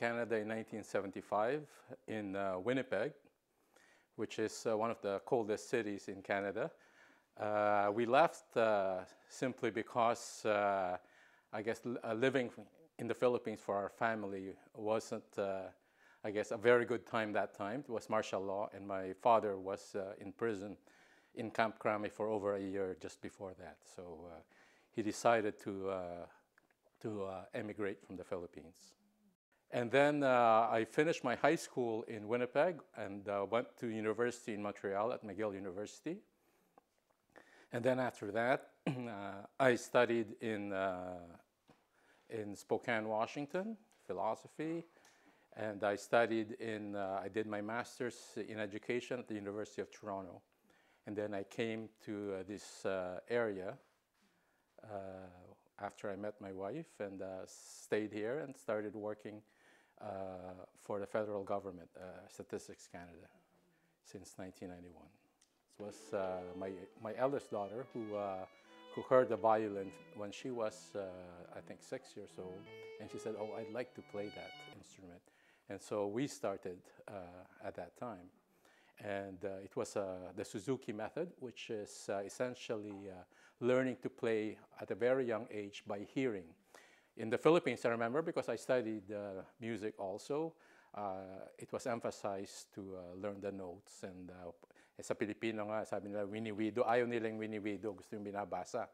Canada in 1975 in Winnipeg, which is one of the coldest cities in Canada. We left simply because I guess living in the Philippines for our family wasn't, I guess, a very good time that time. It was martial law, and my father was in prison in Camp Crame for over a year just before that. So he decided to emigrate from the Philippines. And then I finished my high school in Winnipeg and went to university in Montreal at McGill University. And then after that, I studied in Spokane, Washington, philosophy. And I studied I did my master's in education at the University of Toronto. And then I came to this area after I met my wife and stayed here and started working for the federal government, Statistics Canada, since 1991. It was my eldest daughter who heard the violin when she was, I think, 6 years old, and she said, "Oh, I'd like to play that instrument." And so we started at that time. And it was the Suzuki method, which is essentially learning to play at a very young age by hearing. In the Philippines, I remember, because I studied music also, it was emphasized to learn the notes. And sa Pilipino nga, sabi nila, winiwido. Ayaw nilang winiwido, gusto yung binabasa.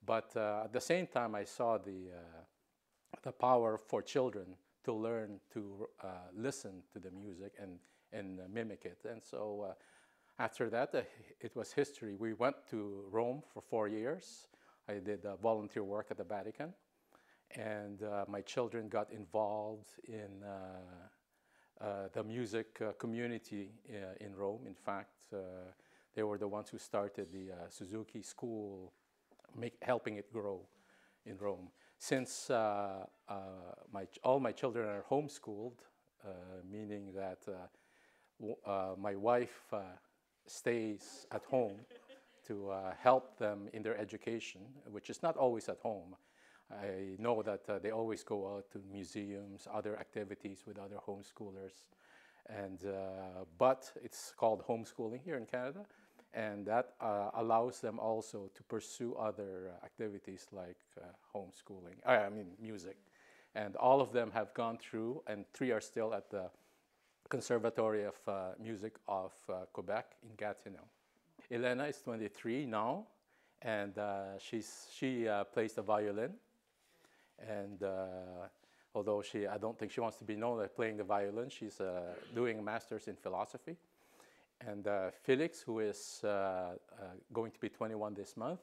But at the same time, I saw the power for children to learn to listen to the music and mimic it. And so after that, it was history. We went to Rome for 4 years. I did volunteer work at the Vatican. And my children got involved in the music community in Rome. In fact, they were the ones who started the Suzuki school, helping it grow in Rome. Since all my children are homeschooled, meaning that my wife stays at home to help them in their education, which is not always at home. I know that they always go out to museums, other activities with other homeschoolers, and but it's called homeschooling here in Canada, and that allows them also to pursue other activities like homeschooling, I mean music. And all of them have gone through, and 3 are still at the Conservatory of Music of Quebec in Gatineau. Elena is 23 now, and she plays the violin. And although I don't think she wants to be known as playing the violin, she's doing a master's in philosophy. And Felix, who is going to be 21 this month,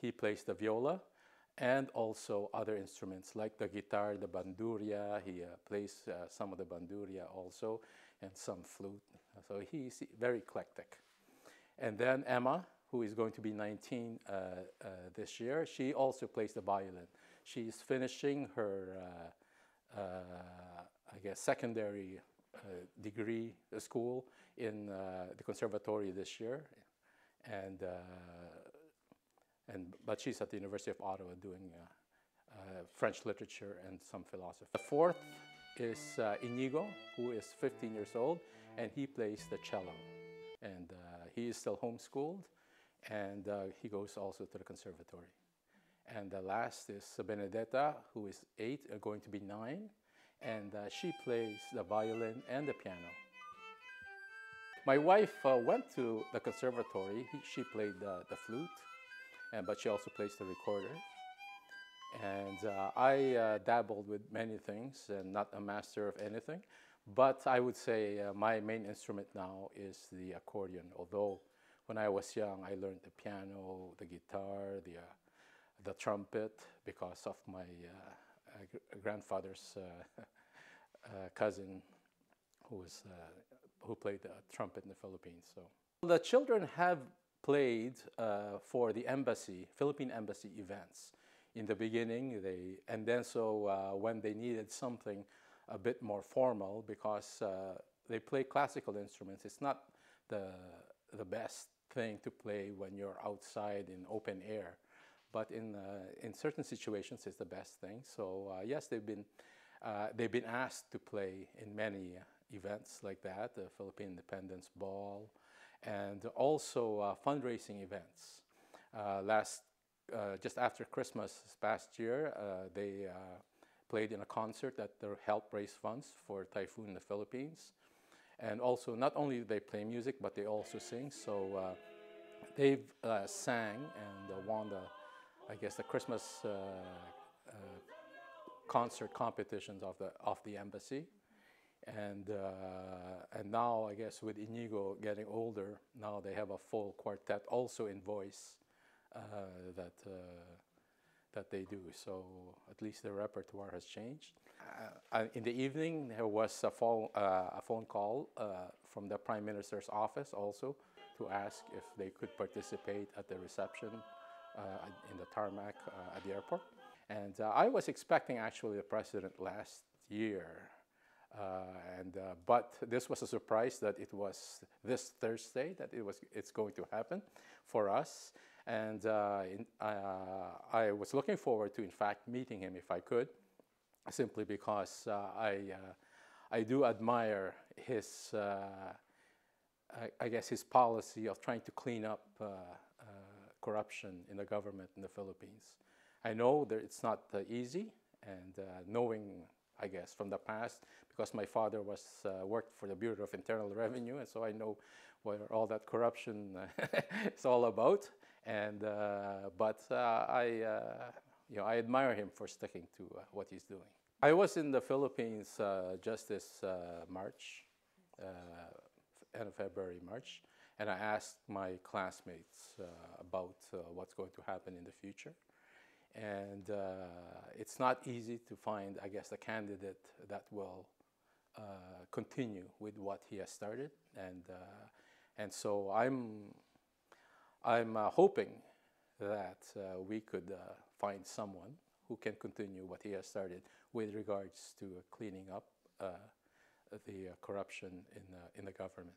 he plays the viola and also other instruments like the guitar, the bandurria. He plays some of the bandurria also, and some flute. So he's very eclectic. And then Emma, who is going to be 19 this year, she also plays the violin. She's finishing her, I guess, secondary degree school in the conservatory this year, but she's at the University of Ottawa doing French literature and some philosophy. The fourth is Inigo, who is 15 years old, and he plays the cello. And he is still homeschooled, and he goes also to the conservatory. And the last is Benedetta, who is 8, going to be 9, and she plays the violin and the piano. My wife went to the conservatory. She played the flute, but she also plays the recorder. And I dabbled with many things and not a master of anything. But I would say my main instrument now is the accordion. Although when I was young, I learned the piano, the guitar, the trumpet, because of my grandfather's cousin who played the trumpet in the Philippines. So the children have played for the embassy, Philippine embassy events. In the beginning, and then when they needed something a bit more formal, because they play classical instruments, it's not the best thing to play when you're outside in open air, but in certain situations it's the best thing. So yes, they've been They've been asked to play in many events like that, the Philippine Independence Ball, and also fundraising events. Just after Christmas this past year, they played in a concert that helped raise funds for typhoon in the Philippines. And also, not only do they play music, but they also sing. So they've sang and won I guess, the Christmas concert competitions of the embassy. And now, I guess, with Inigo getting older, now they have a full quartet also in voice that they do. So at least the repertoire has changed. In the evening, there was a phone call from the Prime Minister's office also to ask if they could participate at the reception in the tarmac at the airport. And I was expecting actually the president last year. But this was a surprise that it was this Thursday that it's going to happen for us. And I was looking forward to, in fact, meeting him if I could, simply because I do admire his, I guess, his policy of trying to clean up corruption in the government in the Philippines. I know that it's not easy, and knowing, I guess, from the past, because my father worked for the Bureau of Internal Revenue, and so I know what all that corruption is all about. And I admire him for sticking to what he's doing. I was in the Philippines just this March, end of February, March, and I asked my classmates about what's going to happen in the future. And it's not easy to find, I guess, a candidate that will continue with what he has started. And so I'm hoping that we could find someone who can continue what he has started with regards to cleaning up the corruption in the government.